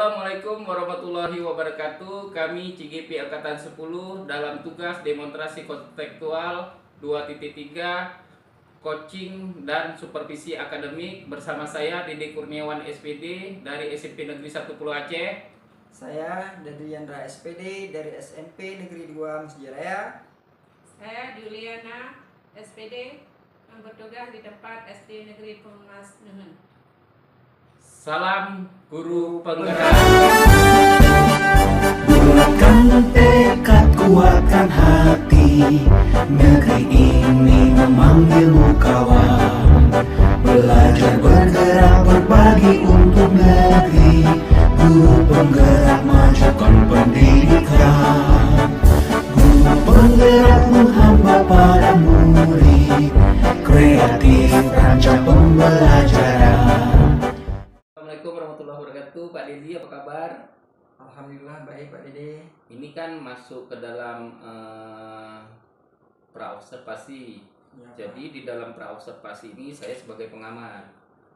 Assalamualaikum warahmatullahi wabarakatuh. Kami CGP Angkatan 10 dalam tugas demonstrasi kontekstual 2.3 coaching dan supervisi akademik bersama saya Dede Kurniawan SPD dari SMP Negeri 1 Pulau Aceh. Saya Dedriandra SPD dari SMP Negeri 2 Masjid Raya. Saya Juliana SPD yang bertugas di tempat SD Negeri Pemas Nehen. Salam guru penggerak. Bulatkan tekad, kuatkan hati. Negeri ini memanggilmu kawan. Belajar, bergerak, berbagi untuk negeri. Guru penggerak, majukan pendidikan. Guru penggerak menghamba para murid. Kreatif, rancang pembelajaran. Assalamualaikum warahmatullahi wabarakatuh. Pak Dedi, apa kabar? Alhamdulillah baik Pak Dede. Ini kan masuk ke dalam praobservasi. Ya, Jadi di dalam praobservasi ini saya sebagai pengamat,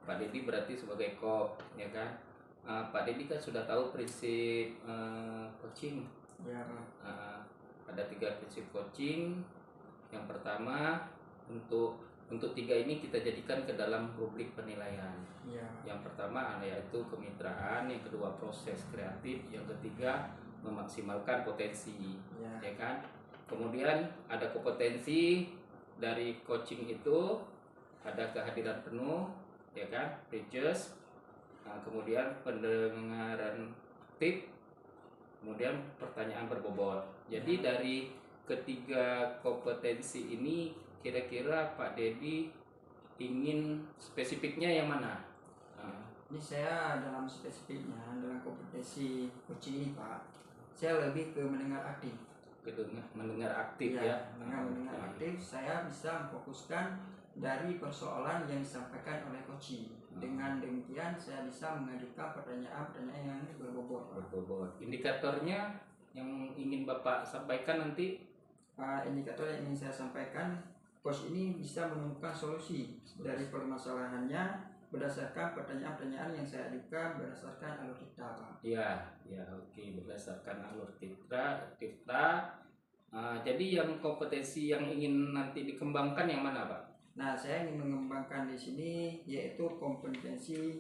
Pak Dedi berarti sebagai kop, ya kan? Pak Dedi kan sudah tahu prinsip coaching. Ya, Ada 3 prinsip coaching. Yang pertama, untuk 3 ini kita jadikan ke dalam rubrik penilaian. ya, Yang pertama yaitu kemitraan, yang kedua proses kreatif, yang ketiga memaksimalkan potensi, ya, ya kan? Kemudian ada kompetensi dari coaching itu, ada kehadiran penuh, ya kan? Prejudice, kemudian pendengaran aktif, kemudian pertanyaan berbobot. Jadi dari ketiga kompetensi ini kira-kira Pak Dedi ingin spesifiknya yang mana? Ini saya dalam spesifiknya, dalam kompetensi coaching ini Pak, saya lebih ke mendengar aktif. Mendengar aktif Ya, ya. dengan mendengar Oke. aktif saya bisa memfokuskan dari persoalan yang disampaikan oleh coaching. Dengan demikian saya bisa mengajukan pertanyaan-pertanyaan yang berbobot. Berbobot. Indikatornya yang ingin Bapak sampaikan nanti. Indikator yang ingin saya sampaikan, coach ini bisa menemukan solusi dari permasalahannya berdasarkan pertanyaan-pertanyaan yang saya ajukan berdasarkan alur kita, Pak. Ya, oke, berdasarkan alur Tifta. Jadi yang kompetensi yang ingin nanti dikembangkan yang mana, Pak? Nah, saya ingin mengembangkan di sini yaitu kompetensi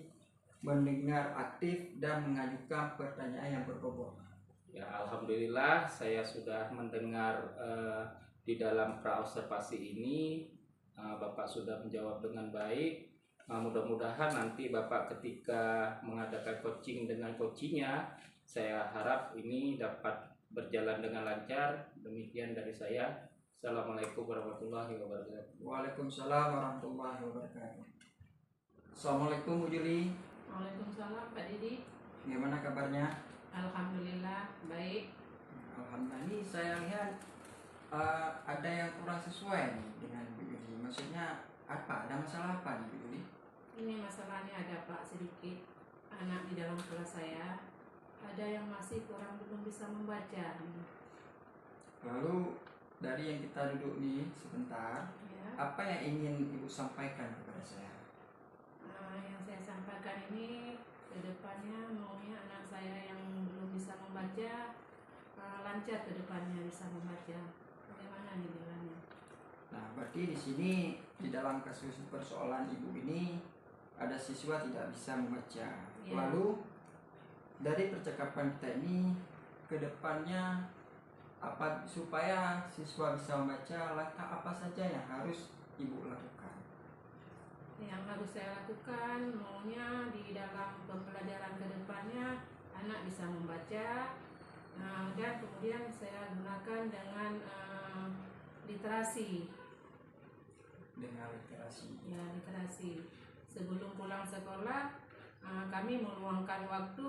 mendengar aktif dan mengajukan pertanyaan yang berbobot. Ya, alhamdulillah saya sudah mendengar di dalam praobservasi ini Bapak sudah menjawab dengan baik. Mudah-mudahan nanti Bapak ketika mengadakan coaching dengan coachingnya, saya harap ini dapat berjalan dengan lancar. Demikian dari saya. Assalamualaikum warahmatullahi wabarakatuh. Waalaikumsalam warahmatullahi wabarakatuh. Assalamualaikum Bu Juli, Waalaikumsalam Pak Didi. gimana kabarnya? Alhamdulillah baik. Alhamdulillah, ini saya lihat ada yang kurang sesuai nih dengan Bu Juli. Maksudnya apa? Ada masalah apa nih Bu Juli? Ini masalahnya ada Pak sedikit anak di dalam kelas saya. Ada yang masih belum bisa membaca. Lalu dari yang kita duduk nih sebentar, Ya. apa yang ingin Ibu sampaikan kepada saya? Yang saya sampaikan ini kedepannya maunya anak saya yang belum bisa membaca lancar kedepannya bisa membaca. Bagaimana nih jalannya? Nah, berarti di sini di dalam kasus persoalan Ibu ini ada siswa tidak bisa membaca. Ya. Lalu dari percakapan kita ini ke depannya supaya siswa bisa membaca, langkah apa saja yang harus Ibu lakukan? Yang harus saya lakukan maunya di dalam pembelajaran kedepannya anak bisa membaca, dan kemudian saya gunakan dengan literasi. Dengan literasi. Ya, literasi. Sebelum pulang sekolah kami meluangkan waktu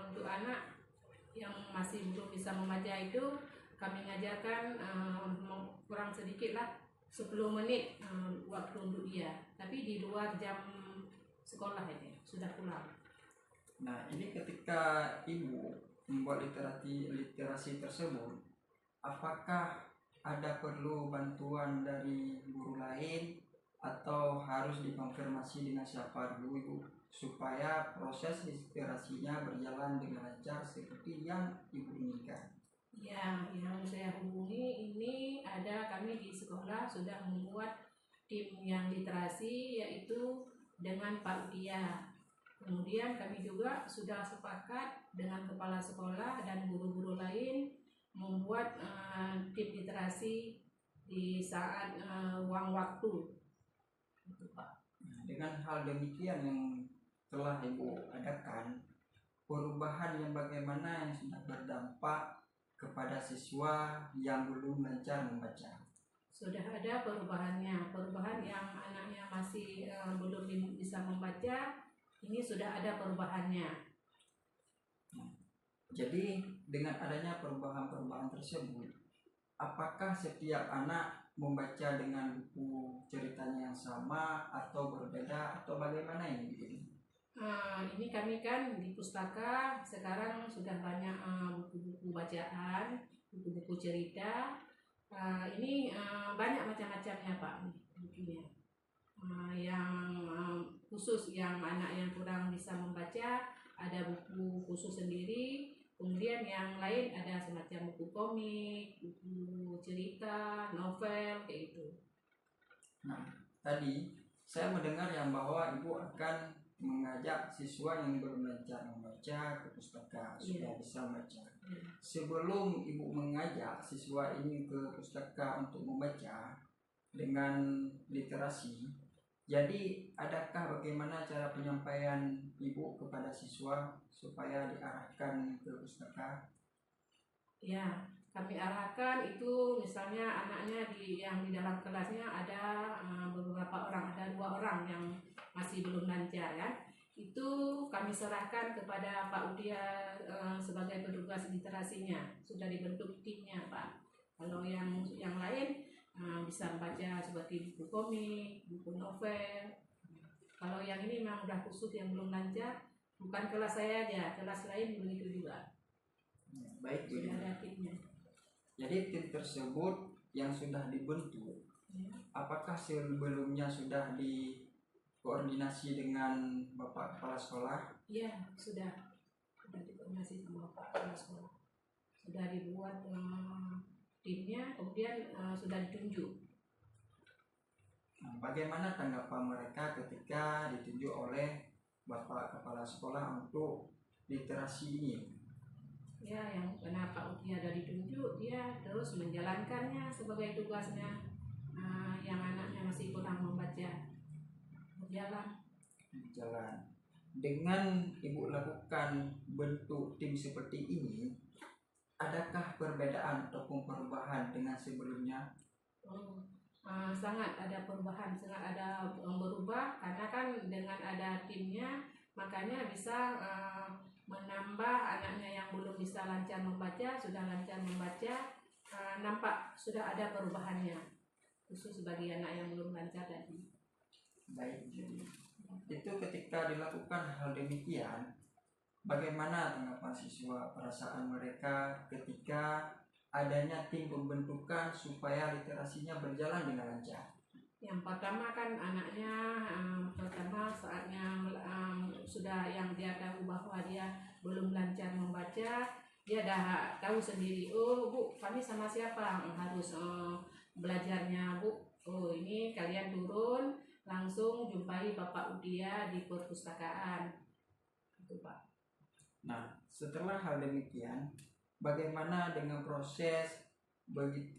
untuk anak yang masih belum bisa membaca itu, kami ngajarkan kurang sedikit lah 10 menit waktu untuk dia, tapi di luar jam sekolah ini sudah pulang. Nah, ini ketika Ibu membuat literasi tersebut, apakah ada perlu bantuan dari guru lain atau harus dikonfirmasi dengan siapa dulu Ibu? supaya proses literasinya berjalan dengan lancar seperti yang Ibu inginkan? Ya, yang saya hubungi ini kami di sekolah sudah membuat tim yang literasi yaitu dengan Pak Udia. Kemudian kami juga sudah sepakat dengan kepala sekolah dan guru-guru lain membuat tim literasi di saat ruang waktu. Gitu, Pak. Dengan hal demikian yang telah Ibu adakan, perubahan yang bagaimana yang sudah berdampak kepada siswa yang belum lancar membaca? Sudah ada perubahannya, perubahan yang anaknya masih belum bisa membaca, ini sudah ada perubahannya. Jadi dengan adanya perubahan-perubahan tersebut, apakah setiap anak membaca dengan buku ceritanya yang sama atau berbeda atau bagaimana ini? Ini kami kan di pustaka sekarang sudah banyak buku-buku bacaan, buku-buku cerita. Ini banyak macam-macamnya Pak bukunya. Yang khusus yang anak yang kurang bisa membaca ada buku khusus sendiri. Kemudian yang lain ada semacam buku komik, buku cerita, novel kayak itu. Nah, tadi saya mendengar yang bahwa Ibu akan mengajak siswa yang belum lancar membaca ke pustaka supaya bisa membaca. Sebelum Ibu mengajak siswa ini ke pustaka untuk membaca dengan literasi, jadi adakah bagaimana cara penyampaian Ibu kepada siswa supaya diarahkan ke pustaka? Ya, kami arahkan itu misalnya anaknya yang di dalam kelasnya ada beberapa orang, ada 2 orang yang masih belum lancar kan. Itu kami serahkan kepada Pak Udia sebagai petugas literasinya. Sudah dibentuk timnya Pak. Kalau yang lain bisa membaca seperti buku komik, buku novel. Kalau yang ini memang sudah khusus yang belum lancar, bukan kelas saya aja, kelas lain begitu juga. Baik, Sudah ada timnya. jadi tim tersebut yang sudah dibentuk, apakah sebelumnya sudah dikoordinasi dengan Bapak Kepala Sekolah? Iya, sudah dikoordinasi sama Bapak Kepala Sekolah. Sudah dibuat timnya, kemudian sudah ditunjuk. Nah, bagaimana tanggapan mereka ketika ditunjuk oleh Bapak Kepala Sekolah untuk literasi ini? Ya, yang karena Pak Uti ada ditunjuk, dia terus menjalankannya sebagai tugasnya. Yang anaknya masih kurang membaca, Jalan. Dengan Ibu lakukan bentuk tim seperti ini, adakah perbedaan ataupun perubahan dengan sebelumnya? Sangat ada perubahan, sangat ada berubah karena kan dengan ada timnya makanya bisa menambah anaknya yang belum bisa lancar membaca sudah lancar membaca, nampak sudah ada perubahannya khusus bagi anak yang belum lancar tadi. Baik, itu ketika dilakukan hal demikian, bagaimana tanggapan siswa, perasaan mereka ketika adanya tim pembentukan supaya literasinya berjalan dengan lancar? Yang pertama kan anaknya pertama saatnya sudah yang dia tahu bahwa dia belum lancar membaca, dia dah tahu sendiri, oh Bu, kami sama siapa harus belajarnya Bu, oh ini kalian turun langsung jumpai Bapak Udia di perpustakaan itu Pak. Nah, setelah hal demikian, bagaimana dengan proses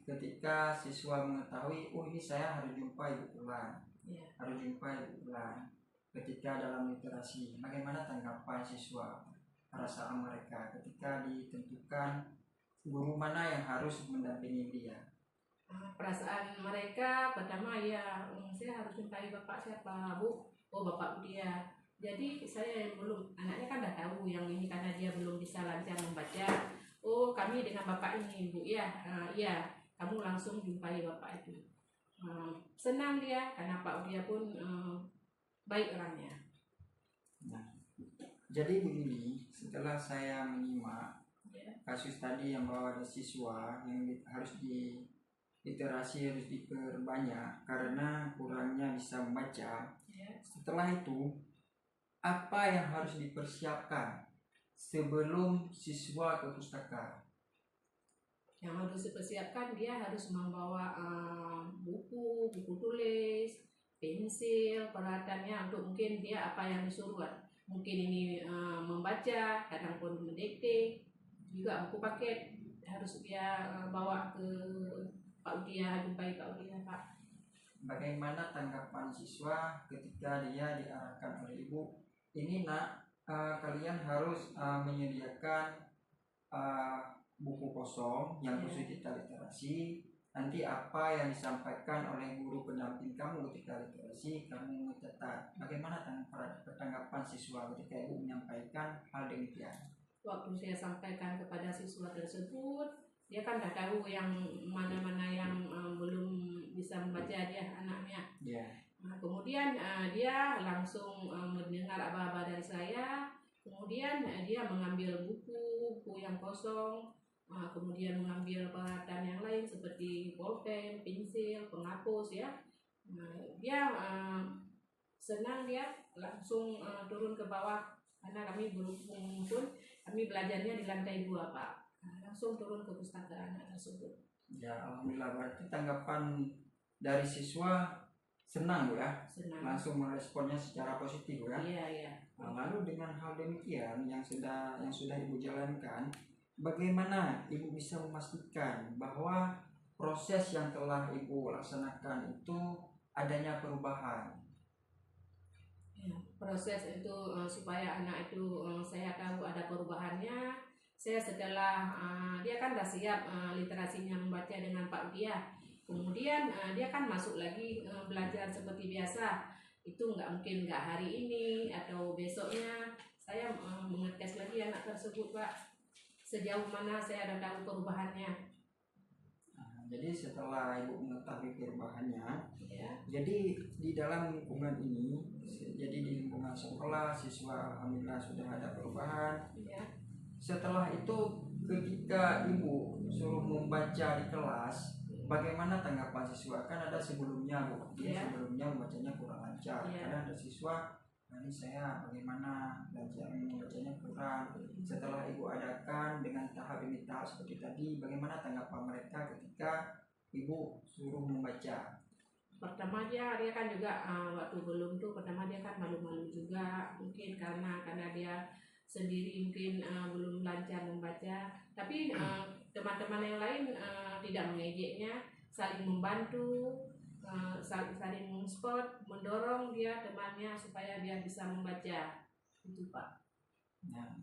ketika siswa mengetahui, oh ini saya harus jumpa Ibu Ulan, harus jumpa Ibu Ulan ketika dalam literasi, bagaimana tanggapan siswa, perasaan mereka ketika ditentukan guru mana yang harus mendampingi dia? Perasaan mereka pertama ya, saya harus jumpai Bapak siapa Bu, oh Bapak Udia. Jadi saya belum, anaknya kan udah tahu yang ini karena dia belum bisa lancar membaca. Oh kami dengan Bapak ini Bu ya, iya kamu langsung jumpai Bapak itu. Senang dia karena Pak Udia pun baik orangnya. Nah, jadi begini, setelah saya menyimak kasus tadi yang bahwa ada siswa yang harus literasi harus diperbanyak karena kurangnya bisa membaca. Setelah itu apa yang harus dipersiapkan sebelum siswa ke pustaka? Yang harus dipersiapkan, dia harus membawa buku tulis, pensil, peralatannya untuk mungkin dia apa yang disuruh. Mungkin ini membaca, kadang pun mendikte, juga buku paket harus dia bawa ke Pak Udia, jumpai Pak Udia, Pak. Bagaimana tanggapan siswa ketika dia diarahkan oleh ibu, ini nak, kalian harus menyediakan buku kosong yang khusus kita literasi. Nanti apa yang disampaikan oleh guru pendamping kamu ketika literasi kamu catat. Bagaimana tanggapan siswa ketika ibu menyampaikan hal demikian? Waktu saya sampaikan kepada siswa tersebut, dia kan dah tahu yang mana-mana yang belum bisa membaca dia anaknya. Nah, kemudian dia langsung mendengar aba-aba dari saya. Kemudian dia mengambil buku yang kosong, kemudian mengambil peralatan yang lain seperti bolpen, pensil, penghapus ya. Dia senang, dia langsung turun ke bawah karena kami berhubung pun kami belajarnya di lantai 2 Pak. Langsung turun ke pustaka anak tersebut. Ya, alhamdulillah, berarti tanggapan dari siswa senang Bu ya, Senang. langsung meresponnya secara positif Bu ya. Iya. Nah, lalu dengan hal demikian yang sudah ibu jalankan, bagaimana ibu bisa memastikan bahwa proses yang telah ibu laksanakan itu adanya perubahan? Ya, proses itu supaya anak itu saya tahu ada perubahannya. Saya setelah dia kan dah siap literasinya membaca dengan Pak Udia. Kemudian dia kan masuk lagi belajar seperti biasa. Itu nggak hari ini atau besoknya. Saya mengetes lagi anak tersebut Pak. Sejauh mana saya ada tahu perubahannya. Nah, jadi setelah ibu mengetahui perubahannya, Ya. jadi di dalam lingkungan ini, jadi di lingkungan sekolah siswa alhamdulillah sudah ada perubahan. Ya. Setelah itu ketika ibu suruh membaca di kelas, bagaimana tanggapan siswa? Kan ada sebelumnya Bu, dia sebelumnya membacanya kurang lancar. Karena ada siswa, ini saya bagaimana belajar membacanya kurang. Setelah ibu adakan dengan tahap demi tahap seperti tadi, bagaimana tanggapan mereka ketika ibu suruh membaca? Pertama dia kan juga waktu belum tuh pertama dia kan malu-malu juga, mungkin karena dia sendiri mungkin belum lancar membaca, tapi teman-teman yang lain tidak mengejeknya, saling membantu, saling support, mendorong dia temannya supaya dia bisa membaca, itu Pak. Nah,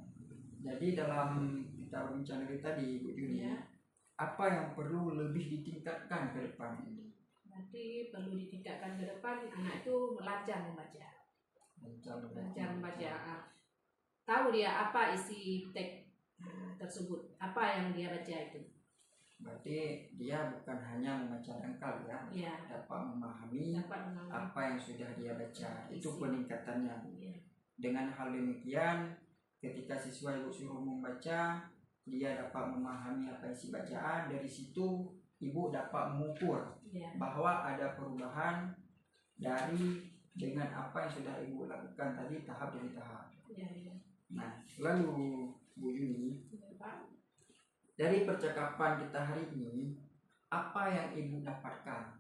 jadi dalam kita bincang dari tadi Bu Juni, apa yang perlu lebih ditingkatkan ke depan ini? Berarti perlu ditingkatkan ke depan, anak itu lancar membaca. Lancar membaca. Tahu dia apa isi teks tersebut, apa yang dia baca itu. Berarti dia bukan hanya membaca dangkal ya, dapat memahami apa yang sudah dia baca. Itu peningkatannya. Dengan hal demikian, ketika siswa ibu suruh membaca, dia dapat memahami apa isi bacaan. Dari situ ibu dapat mengukur bahwa ada perubahan dari dengan apa yang sudah ibu lakukan tadi tahap demi tahap. Nah, lalu Bu Yuni, dari percakapan kita hari ini, apa yang ibu dapatkan?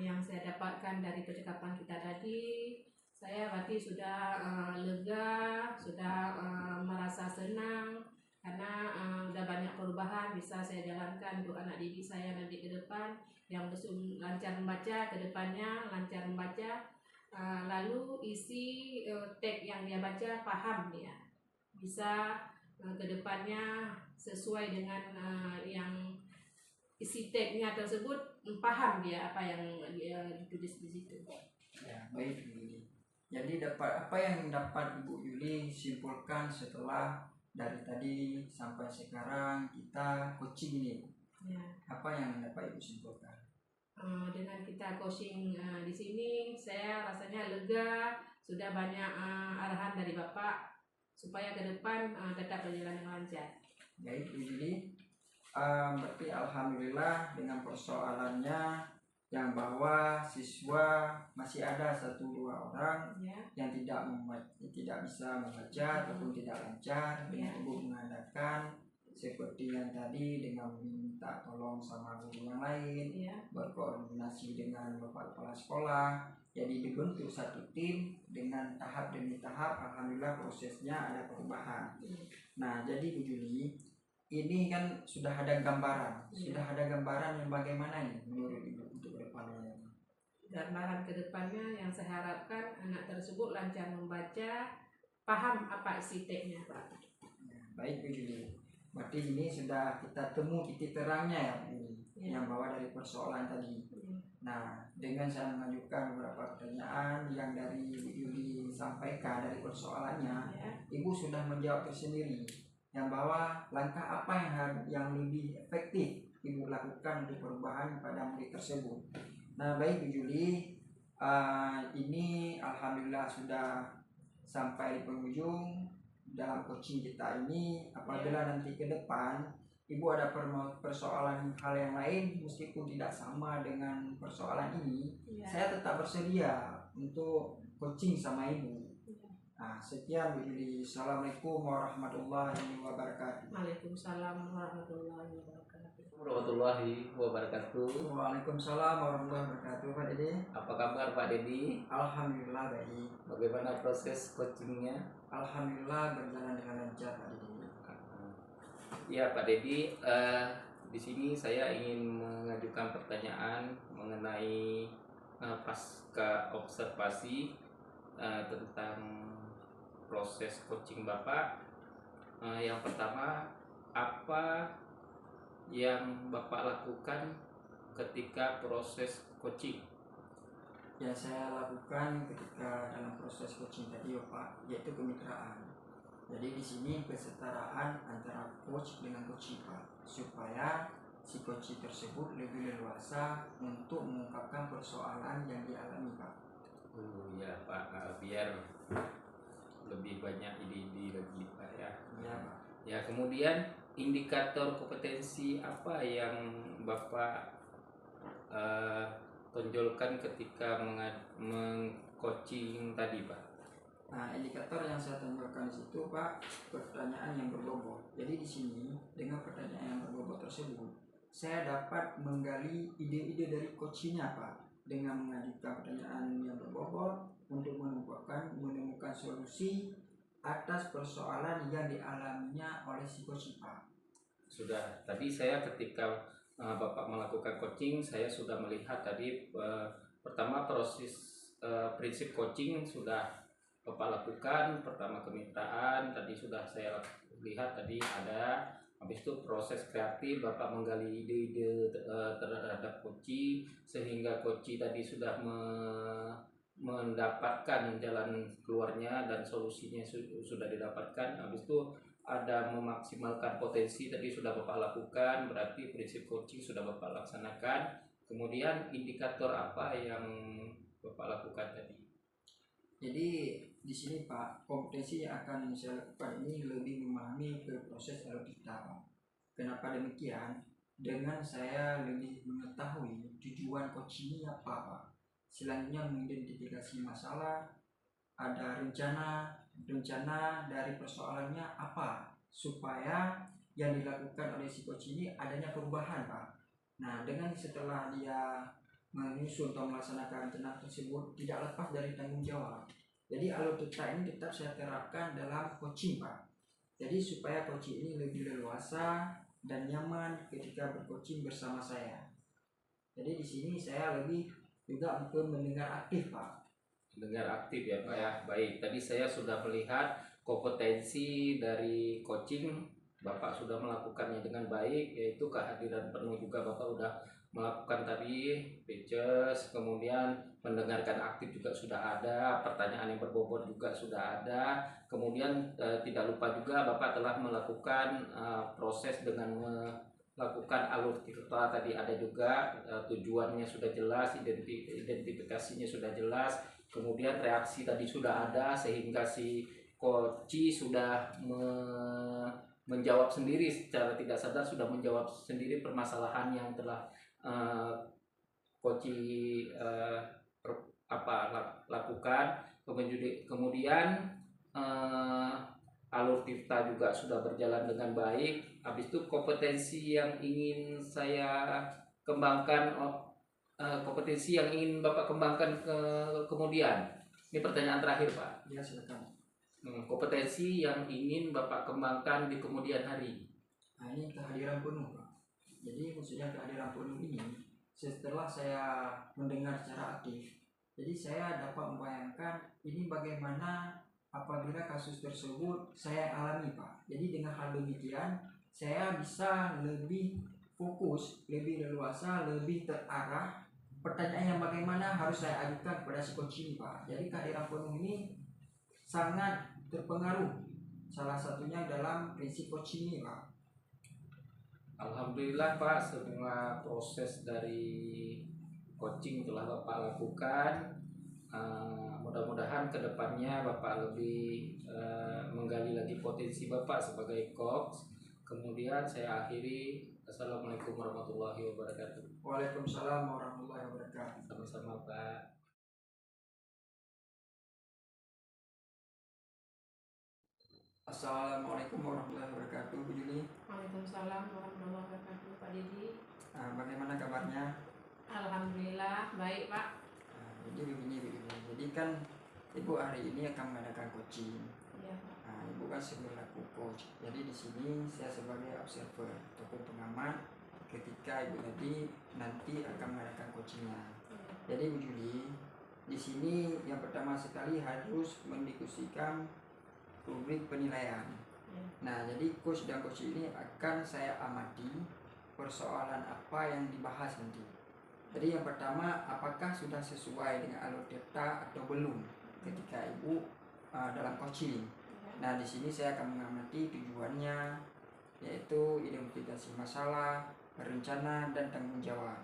Yang saya dapatkan dari percakapan kita tadi, saya berarti sudah lega, sudah merasa senang karena udah banyak perubahan bisa saya jalankan untuk anak didik saya nanti ke depan, yang belum lancar membaca ke depannya lancar membaca. Lalu isi teks yang dia baca paham dia, bisa ke depannya sesuai dengan yang isi teksnya tersebut, paham dia apa yang dia ditulis di situ. Ya, baik Bu Yuli. Jadi apa yang dapat Ibu Yuli simpulkan setelah dari tadi sampai sekarang kita coaching ini? Apa yang dapat Ibu simpulkan? Dengan kita coaching di sini, saya rasanya lega, sudah banyak arahan dari Bapak supaya ke depan tetap berjalan dengan lancar. Baik Bu Yuli, berarti alhamdulillah dengan persoalannya yang bahwa siswa masih ada 1-2 orang Ya. yang tidak bisa membaca ataupun tidak lancar dengan ibu mengadakan seperti yang tadi dengan meminta tolong sama guru yang lain, Ya. berkoordinasi dengan bapak kepala sekolah. Jadi dibentuk satu tim dengan tahap demi tahap. Alhamdulillah prosesnya ada perubahan. Nah, jadi Bu Juli, ini kan sudah ada gambaran, yang bagaimana ini menurut Ibu untuk kedepannya? Gambaran kedepannya yang saya harapkan anak tersebut lancar membaca, paham apa isi teksnya, Pak. Ya, baik Bu Juli. Berarti ini sudah kita temu titik terangnya ya, Bu Juli, yang bawa dari persoalan tadi. Nah, dengan saya mengajukan beberapa pertanyaan yang dari Bu Juli sampaikan dari persoalannya, Ibu sudah menjawab tersendiri. Yang bahwa langkah apa yang lebih efektif Ibu lakukan untuk perubahan pada murid tersebut. Nah, baik Bu Juli, ini alhamdulillah sudah sampai di penghujung dalam coaching kita ini. Apabila nanti ke depan Ibu ada persoalan hal yang lain meskipun tidak sama dengan persoalan ini, saya tetap bersedia untuk coaching sama Ibu. Nah, sekian Bu Juli. Assalamualaikum warahmatullahi wabarakatuh. Waalaikumsalam warahmatullahi wabarakatuh. Warahmatullahi wabarakatuh. Waalaikumsalam warahmatullahi wabarakatuh. Pak Dede, Apa kabar Pak Dedi? alhamdulillah baik. Bagaimana proses coachingnya? Alhamdulillah berjalan dengan lancar Pak Dede. Ya Pak Dedi, di sini saya ingin mengajukan pertanyaan mengenai pasca observasi tentang proses coaching Bapak. Yang pertama, apa yang Bapak lakukan ketika proses coaching? Yang saya lakukan ketika dalam proses coaching tadi Pak, yaitu kemitraan. Jadi di sini kesetaraan antara coach dengan coachee Pak, supaya si coachee tersebut lebih leluasa untuk mengungkapkan persoalan yang dialami Pak. Ya Pak, biar lebih banyak ide-ide lagi Pak ya. Ya Pak. Ya, kemudian indikator kompetensi apa yang Bapak tonjolkan ketika meng-coaching tadi Pak? Nah, indikator yang saya tonjolkan di situ Pak, pertanyaan yang berbobot. Jadi di sini dengan pertanyaan yang berbobot tersebut, saya dapat menggali ide-ide dari coachingnya Pak, dengan mengajukan pertanyaan yang berbobot untuk menemukan solusi atas persoalan yang dialaminya oleh si coach Pak. Sudah, tadi saya ketika Bapak melakukan coaching, saya sudah melihat tadi pertama proses prinsip coaching sudah Bapak lakukan. Pertama kemitraan, tadi sudah saya lihat tadi ada. Habis itu proses kreatif, Bapak menggali ide-ide terhadap coaching, sehingga coaching tadi sudah mendapatkan jalan keluarnya dan solusinya sudah didapatkan. Habis itu ada memaksimalkan potensi, tadi sudah Bapak lakukan, berarti prinsip coaching sudah Bapak laksanakan. Kemudian indikator apa yang Bapak lakukan tadi? Jadi di sini Pak, kompetensi yang akan saya lakukan ini lebih memahami ke proses algoritma Pak. Kenapa demikian? Dengan saya lebih mengetahui tujuan coaching ini apa Pak. Selanjutnya mengidentifikasi masalah, ada rencana dari persoalannya apa, supaya yang dilakukan oleh si coach ini adanya perubahan Pak. Nah, dengan setelah dia menyusun atau melaksanakan rencana tersebut tidak lepas dari tanggung jawab. Jadi algoritma ini tetap saya terapkan dalam coaching Pak. Jadi supaya coaching ini lebih leluasa dan nyaman ketika bercoaching bersama saya. Jadi di sini saya lebih juga untuk mendengar aktif Pak. Mendengar aktif ya Pak ya. Baik, tadi saya sudah melihat kompetensi dari coaching Bapak sudah melakukannya dengan baik, yaitu kehadiran penuh juga Bapak sudah melakukan tadi pitches, kemudian mendengarkan aktif juga sudah ada, pertanyaan yang berbobot juga sudah ada, kemudian tidak lupa juga Bapak telah melakukan proses dengan melakukan algoritma tadi ada juga, tujuannya sudah jelas, identifikasinya sudah jelas, kemudian reaksi tadi sudah ada sehingga si coach sudah menjawab sendiri secara tidak sadar, sudah menjawab sendiri permasalahan yang telah coach lakukan. Kemudian alur Tirta juga sudah berjalan dengan baik. Habis itu kompetensi yang ingin saya kembangkan, kompetensi yang ingin Bapak kembangkan kemudian. Ini pertanyaan terakhir, Pak. Ya, silakan. Kompetensi yang ingin Bapak kembangkan di kemudian hari. Nah, ini kehadiran penuh, Pak. Jadi maksudnya kehadiran penuh ini setelah saya mendengar secara aktif, jadi saya dapat membayangkan ini bagaimana apabila kasus tersebut saya alami, Pak. Jadi dengan hal demikian saya bisa lebih fokus, lebih leluasa, lebih terarah. Pertanyaan yang bagaimana harus saya ajukan kepada si coach ini, Pak. Jadi kehadiran penuh ini sangat terpengaruh salah satunya dalam prinsip coach ini, Pak. Alhamdulillah, Pak, semua proses dari coaching telah Bapak lakukan. Mudah-mudahan kedepannya Bapak lebih menggali lagi potensi Bapak sebagai coach. Kemudian saya akhiri. Assalamualaikum warahmatullahi wabarakatuh. Waalaikumsalam warahmatullahi wabarakatuh. Sama-sama, Pak. Assalamualaikum warahmatullahi wabarakatuh, Bu Juli. Waalaikumsalam warahmatullahi wabarakatuh, Pak Didi. Bagaimana kabarnya? Alhamdulillah baik, Pak. Jadi begini. Jadi kan Ibu hari ini akan mengadakan coaching. Iya, Pak. Ibu kan selaku coach. Jadi di sini saya sebagai observer ataupun pengamat ketika Ibu nanti akan mengadakan coachingnya. Jadi Bu Juli, di sini yang pertama sekali harus mendiskusikan rubrik penilaian. Nah, jadi coach dan coach ini akan saya amati persoalan apa yang dibahas nanti. Jadi yang pertama, apakah sudah sesuai dengan alur Tirta atau belum ketika Ibu dalam coaching. Nah, di sini saya akan mengamati tujuannya, yaitu identifikasi masalah, rencana, dan tanggung jawab.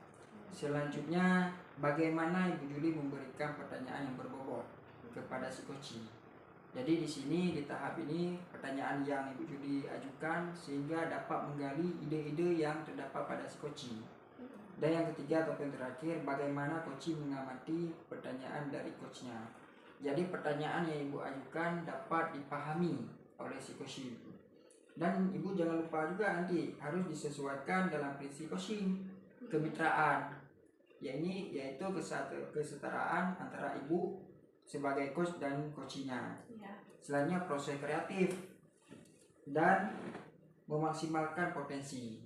Selanjutnya, bagaimana Ibu Juli memberikan pertanyaan yang berbobot kepada si coaching. Jadi di sini di tahap ini pertanyaan yang Ibu Juli ajukan sehingga dapat menggali ide-ide yang terdapat pada si coaching. Dan yang ketiga ataupun terakhir, bagaimana coaching mengamati pertanyaan dari coachnya. Jadi pertanyaan yang Ibu ajukan dapat dipahami oleh si coaching. Dan Ibu jangan lupa juga nanti harus disesuaikan dalam prinsip coaching kemitraan. Yaitu kesetaraan antara Ibu sebagai coach dan coachingnya. Selanjutnya proses kreatif dan memaksimalkan potensi.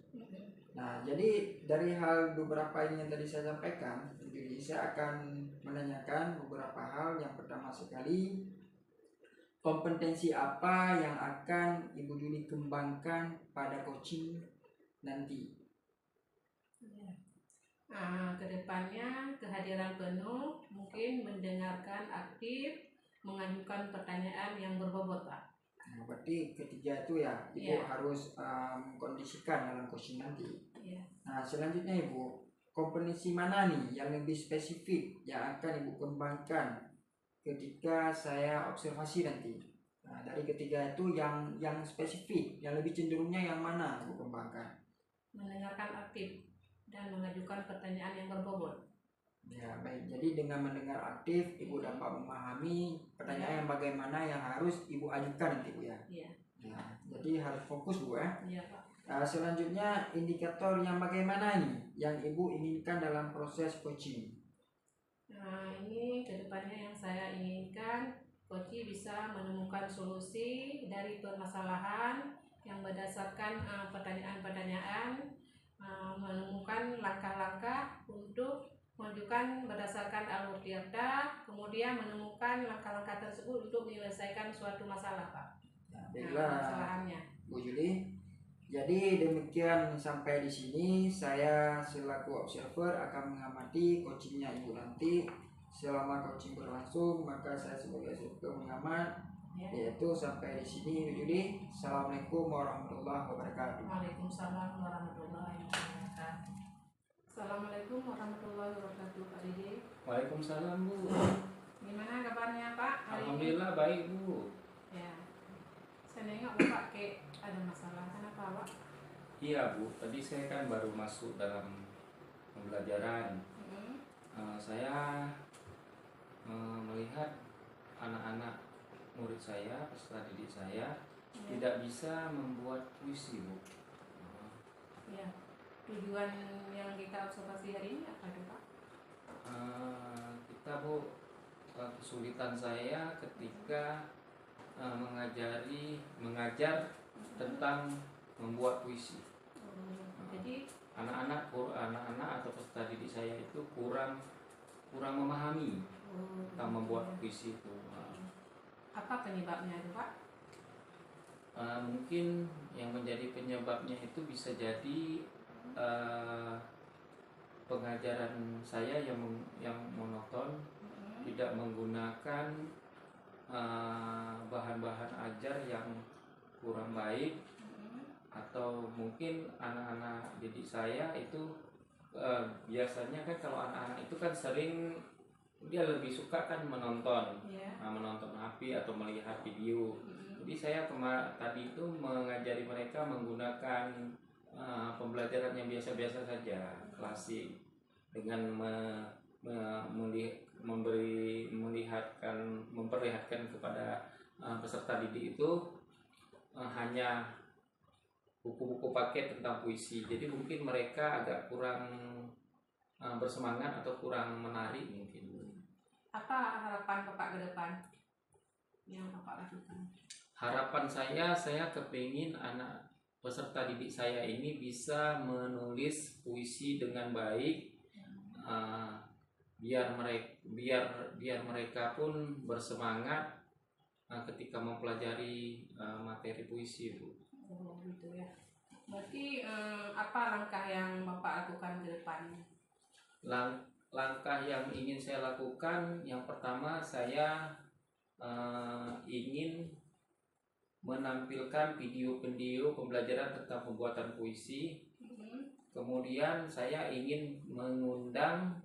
Nah, jadi dari hal beberapa ini yang tadi saya sampaikan, jadi saya akan menanyakan beberapa hal. Yang pertama sekali, kompetensi apa yang akan Ibu Juli kembangkan pada coaching nanti? Kedepannya kehadiran penuh, mungkin mendengarkan aktif, mengajukan pertanyaan yang berbobot, Pak. Nah, berarti ketiga itu ya, Ibu harus mengkondisikan dalam coaching nanti. Nah, selanjutnya Ibu, kompetensi mana nih yang lebih spesifik yang akan Ibu kembangkan ketika saya observasi nanti? Nah, dari ketiga itu yang spesifik, yang lebih cenderungnya yang mana Ibu kembangkan? Mendengarkan aktif dan mengajukan pertanyaan yang berbobot. Ya, baik. Jadi dengan mendengar aktif, Ibu dapat memahami pertanyaan yang bagaimana yang harus Ibu ajukan nanti, Bu ya. Iya. Ya, jadi harus fokus, Bu ya. Iya, Pak. Selanjutnya indikator yang bagaimana nih yang Ibu inginkan dalam proses coaching? Nah, ini kedepannya yang saya inginkan, coach bisa menemukan solusi dari permasalahan yang berdasarkan pertanyaan-pertanyaan, menemukan langkah-langkah untuk menunjukkan berdasarkan alur Tirta, kemudian menemukan langkah-langkah tersebut untuk menyelesaikan suatu masalah, Pak. Masalahannya. Bu Juli, jadi demikian sampai di sini saya selaku observer akan mengamati coachingnya Ibu nanti. Selama coaching berlangsung, maka saya sebagai observer mengamat, yaitu sampai di sini Bu Juli. Assalamualaikum warahmatullahi wabarakatuh. Waalaikumsalam warahmatullahi wabarakatuh. Assalamualaikum warahmatullahi wabarakatuh, Pak Didi. Waalaikumsalam, Bu. Gimana kabarnya, Pak? Alhamdulillah baik, Bu. Ya. Saya nengok Bapak kayak ada masalah. Kenapa, Pak? Iya, Bu. Tadi saya kan baru masuk dalam pembelajaran. Saya melihat anak-anak murid saya, peserta didik saya tidak bisa membuat puisi, Bu. Ya. Tujuan yang kita observasi hari ini apa tuh, Pak? Kita, Bu, kesulitan saya ketika mengajar tentang membuat puisi. Jadi Anak-anak atau peserta didik saya itu kurang memahami tentang membuat puisi itu. apa penyebabnya itu, Pak? Mungkin yang menjadi penyebabnya itu bisa jadi pengajaran saya yang monoton, tidak menggunakan bahan-bahan ajar yang kurang baik, atau mungkin anak-anak didik saya itu biasanya kan kalau anak-anak itu kan sering dia lebih suka kan menonton HP atau melihat video. Jadi saya tadi itu mengajari mereka menggunakan pembelajaran yang biasa-biasa saja, klasik, dengan memperlihatkan kepada peserta didik itu hanya buku-buku paket tentang puisi. Jadi mungkin mereka agak kurang bersemangat atau kurang menarik mungkin. Apa harapan Bapak ke depan yang Bapak lakukan? Harapan saya kepingin anak peserta didik saya ini bisa menulis puisi dengan baik, biar mereka pun bersemangat ketika mempelajari materi puisi, Bu. Oh, gitu ya. Berarti apa langkah yang Bapak lakukan ke depan? Langkah yang ingin saya lakukan, yang pertama saya ingin menampilkan video-video pembelajaran tentang pembuatan puisi. Kemudian saya ingin mengundang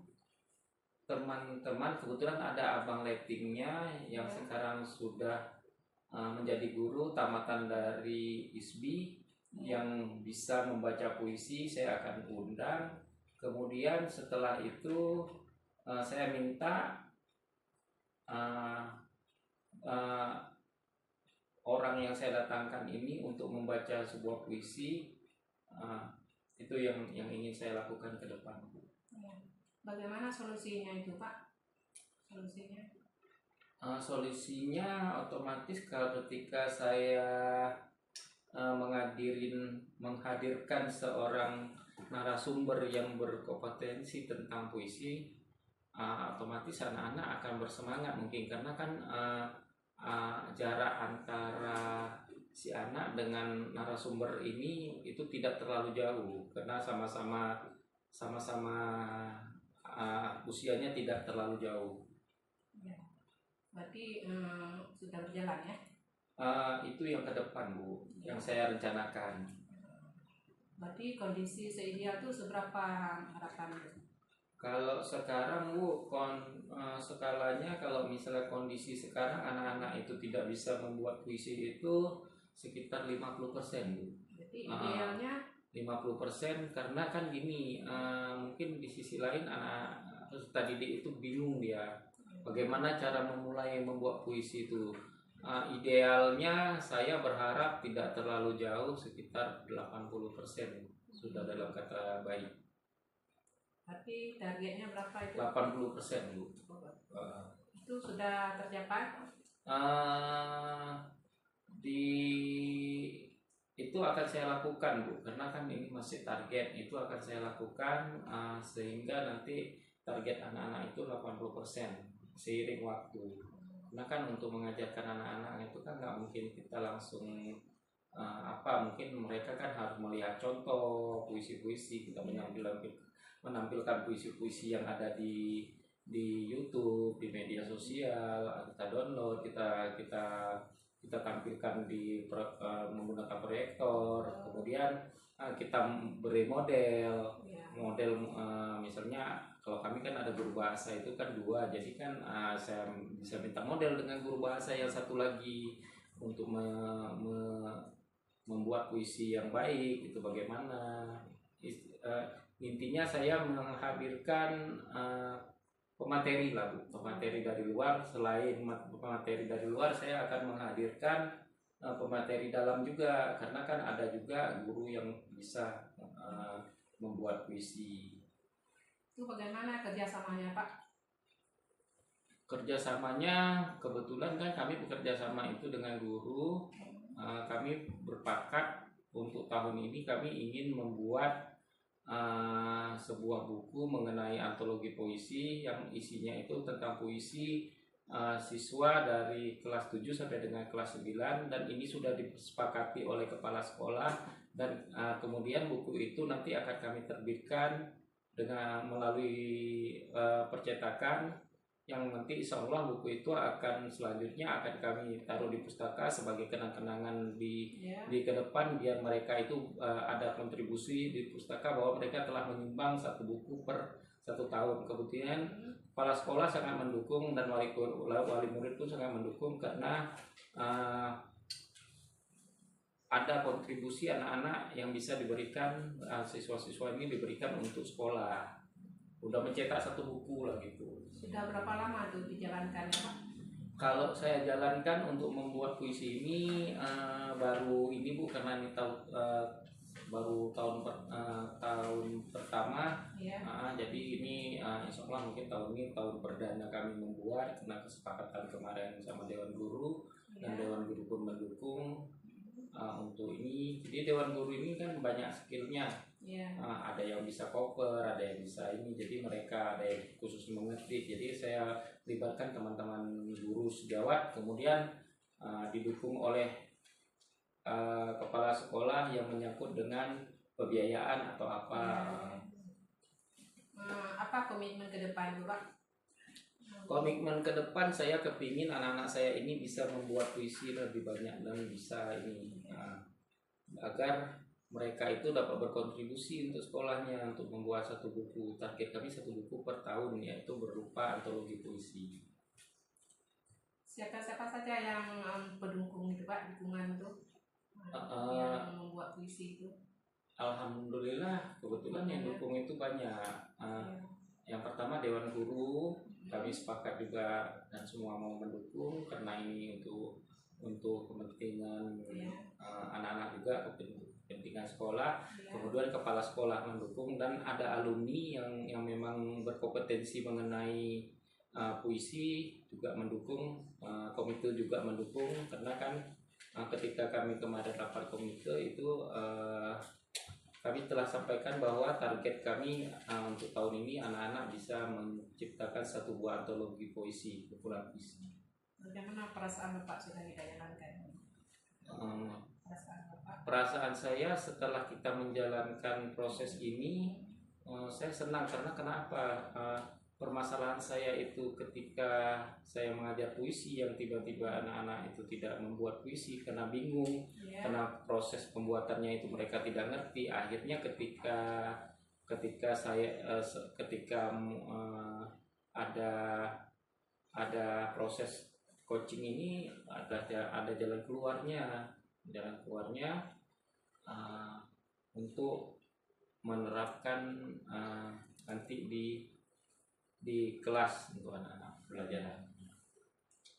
teman-teman, kebetulan ada abang lettingnya yang sekarang sudah menjadi guru tamatan dari ISBI yang bisa membaca puisi, saya akan undang. Kemudian setelah itu saya minta orang yang saya datangkan ini untuk membaca sebuah puisi. Itu yang ingin saya lakukan ke depan. Bagaimana solusinya itu, Pak? Solusinya otomatis ketika saya menghadirkan seorang narasumber yang berkompetensi tentang puisi, otomatis anak-anak akan bersemangat mungkin, karena kan jarak antara si anak dengan narasumber ini itu tidak terlalu jauh, karena sama-sama usianya tidak terlalu jauh. Ya. Berarti sudah berjalan ya? Itu yang ke depan, Bu, yang saya rencanakan. Berarti kondisi seideal itu seberapa harapan? Kalau sekarang, Bu, skalanya kalau misalnya kondisi sekarang anak-anak itu tidak bisa membuat puisi itu sekitar 50%, Bu. Jadi idealnya 50%, karena kan gini, mungkin di sisi lain anak peserta didik itu bingung dia bagaimana cara memulai membuat puisi itu. Idealnya saya berharap tidak terlalu jauh, sekitar 80% sudah dalam kata baik. Tapi targetnya berapa itu? 80%, Bu. Itu sudah tercapai? Itu akan saya lakukan, Bu, karena kan ini masih target. Itu akan saya lakukan sehingga nanti target anak-anak itu 80% seiring waktu. Karena kan untuk mengajarkan anak-anak itu kan nggak mungkin kita langsung mungkin mereka kan harus melihat contoh puisi-puisi, kita menampilkan puisi-puisi yang ada di YouTube, di media sosial, kita download, kita tampilkan menggunakan proyektor, kemudian kita beri model, misalnya kalau kami kan ada guru bahasa itu kan 2, jadi kan saya bisa minta model dengan guru bahasa yang satu lagi untuk membuat puisi yang baik itu bagaimana. Intinya saya menghadirkan pemateri lah Bu, pemateri dari luar. Selain pemateri dari luar, saya akan menghadirkan pemateri dalam juga, karena kan ada juga guru yang bisa membuat puisi. Itu bagaimana kerjasamanya Pak? Kerjasamanya kebetulan kan kami bekerja sama itu dengan guru. Kami berpakat untuk tahun ini kami ingin membuat sebuah buku mengenai antologi puisi yang isinya itu tentang puisi siswa dari kelas 7 sampai dengan kelas 9, dan ini sudah disepakati oleh kepala sekolah, dan kemudian buku itu nanti akan kami terbitkan dengan melalui percetakan, yang nanti insya Allah buku itu akan selanjutnya akan kami taruh di pustaka sebagai kenang-kenangan di ke depan, biar mereka itu ada kontribusi di pustaka bahwa mereka telah menyumbang satu buku per satu tahun. Kemudian kepala sekolah sangat mendukung dan wali murid pun sangat mendukung, karena ada kontribusi anak-anak yang bisa diberikan, siswa-siswa ini diberikan untuk sekolah. Udah mencetak satu buku lah gitu. Sudah berapa lama tuh dijalankan ya Pak? Kalau saya jalankan untuk membuat puisi ini baru ini Bu, karena ini baru tahun pertama. Jadi ini insya Allah mungkin tahun ini tahun perdana kami membuat, karena kesepakatan kemarin sama Dewan Guru, dan Dewan Guru pun mendukung untuk ini. Jadi Dewan Guru ini kan banyak skillnya. Ada yang bisa cover, ada yang bisa ini, jadi mereka ada yang khusus mengetik. Jadi saya libatkan teman-teman guru sejawat, kemudian didukung oleh kepala sekolah yang menyangkut dengan pembiayaan atau apa. Apa komitmen ke depan Pak? Komitmen ke depan saya kepingin anak-anak saya ini bisa membuat puisi lebih banyak dan bisa ini agar mereka itu dapat berkontribusi untuk sekolahnya untuk membuat satu buku. Target kami satu buku per tahun, yaitu berupa antologi puisi. Siapa-siapa saja yang pendukung itu Pak, dukungan itu yang membuat puisi itu? Alhamdulillah kebetulan yang dukung itu banyak. Yang pertama Dewan Guru, kami sepakat juga dan semua mau mendukung, karena ini untuk kepentingan anak-anak juga, kepentingan sekolah. Kemudian kepala sekolah mendukung, dan ada alumni yang memang berkompetensi mengenai puisi juga mendukung. Komite juga mendukung, karena kan ketika kami kemarin rapat komite itu kami telah sampaikan bahwa target kami untuk tahun ini anak-anak bisa menciptakan satu buah antologi puisi, kumpulan puisi. Bagaimana perasaan Bapak sudah kita jalankan? Perasaan saya setelah kita menjalankan proses ini, saya senang. Karena kenapa? Permasalahan saya itu ketika saya mengajar puisi yang tiba-tiba anak-anak itu tidak membuat puisi karena bingung, karena proses pembuatannya itu mereka tidak ngerti. Akhirnya ketika ada proses coaching ini, ada jalan keluarnya untuk menerapkan nanti di kelas untuk anak-anak pelajaran.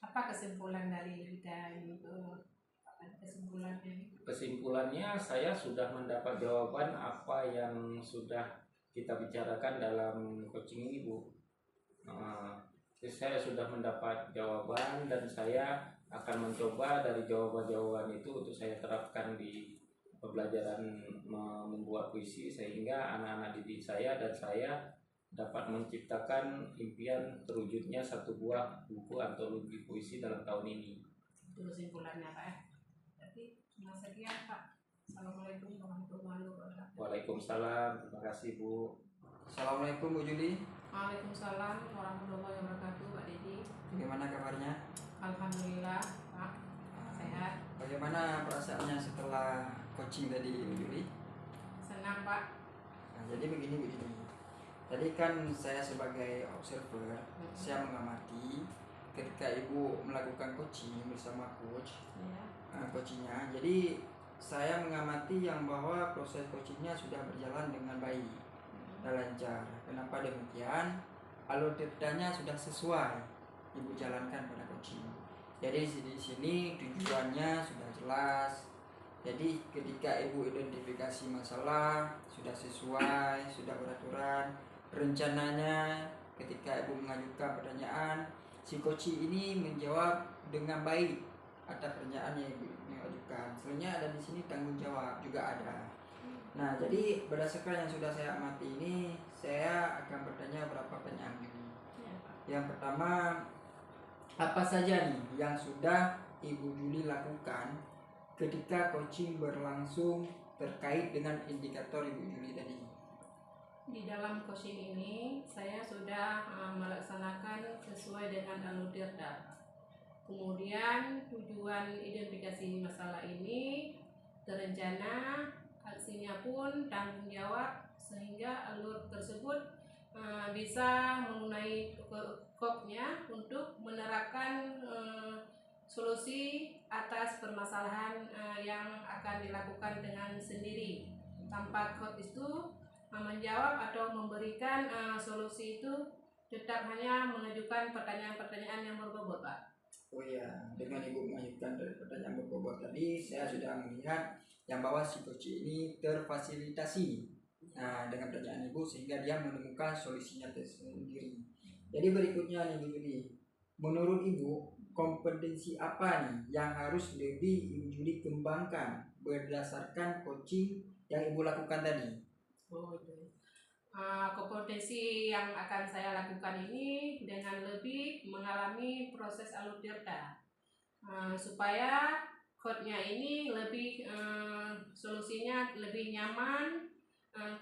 Apa kesimpulan dari kita ini? Kesimpulannya saya sudah mendapat jawaban apa yang sudah kita bicarakan dalam coaching ini Bu. Saya sudah mendapat jawaban, dan saya akan mencoba dari jawaban-jawaban itu untuk saya terapkan di pembelajaran membuat puisi, sehingga anak-anak didik saya dan saya dapat menciptakan impian terwujudnya satu buah buku antologi puisi dalam tahun ini. Itu kesimpulannya Pak ya. Jadi sekian Pak. Assalamualaikum warahmatullahi wabarakatuh. Waalaikumsalam, terima kasih Bu. Assalamualaikum Bu Juli. Waalaikumsalam warahmatullahi wabarakatuh Pak Dedi. Bagaimana kabarnya? Alhamdulillah Pak, sehat. Bagaimana perasaannya setelah coaching tadi Bu Juli? Senang Pak. Nah, jadi begini Bu Juli. Tadi kan saya sebagai observer, saya mengamati ketika Ibu melakukan coaching bersama coachingnya. Jadi saya mengamati yang bahwa proses coachingnya sudah berjalan dengan baik dan lancar. Kenapa demikian? alur tirtanya sudah sesuai ibu jalankan pada coaching. Jadi di sini tujuannya sudah jelas. Jadi ketika ibu identifikasi masalah sudah sesuai, sudah beraturan, rencananya ketika ibu mengajukan pertanyaan, si coach ini menjawab dengan baik atas pertanyaan yang ibu mengajukan. Sebenarnya ada di sini tanggung jawab juga ada. Nah, jadi berdasarkan yang sudah saya amati ini, saya akan bertanya beberapa pertanyaan ini. Yang pertama, apa saja nih yang sudah Ibu Juli lakukan ketika coaching berlangsung terkait dengan indikator Ibu Juli tadi? Di dalam coaching ini saya sudah melaksanakan sesuai dengan alur tirta. Kemudian tujuan identifikasi masalah ini terencana, aksinya pun tanggung jawab sehingga alur tersebut bisa mengenai koknya untuk menerapkan solusi atas permasalahan yang akan dilakukan dengan sendiri tanpa kod itu menjawab atau memberikan solusi itu tetap hanya mengajukan pertanyaan-pertanyaan yang berbobot, Pak. Oh iya, dengan Ibu mengajukan dari pertanyaan berbobot tadi, saya sudah melihat yang bahwa si coach ini terfasilitasi dengan pertanyaan Ibu sehingga dia menemukan solusinya tersendiri. Jadi berikutnya nih Ibu Juli, menurut Ibu kompetensi apa nih yang harus lebih Ibu Juli kembangkan berdasarkan coaching yang Ibu lakukan tadi? Kompetensi yang akan saya lakukan ini dengan lebih mengalami proses alur tirta supaya kodnya ini lebih solusinya lebih nyaman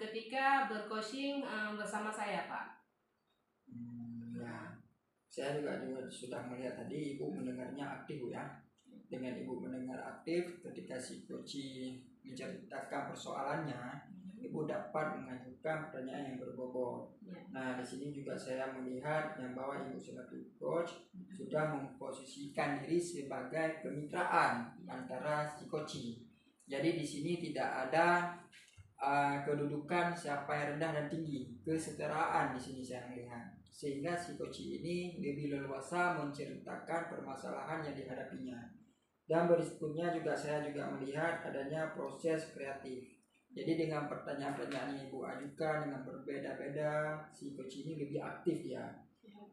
ketika bercoaching bersama saya, Pak. Ya, saya juga sudah melihat tadi Ibu mendengarnya aktif ya. Dengan Ibu mendengar aktif ketika si coach menceritakan persoalannya, Ibu dapat mengajukan pertanyaan yang berbobot. Nah, di sini juga saya melihat yang bahwa Ibu sebagai coach sudah memposisikan diri sebagai kemitraan antara si coach. Jadi di sini tidak ada kedudukan siapa yang rendah dan tinggi, kesetaraan di sini saya melihat. Sehingga si coach ini lebih leluasa menceritakan permasalahan yang dihadapinya. Dan berikutnya juga saya melihat adanya proses kreatif. Jadi dengan pertanyaan-pertanyaan yang Ibu ajukan dengan berbeda-beda, si coach ini lebih aktif ya.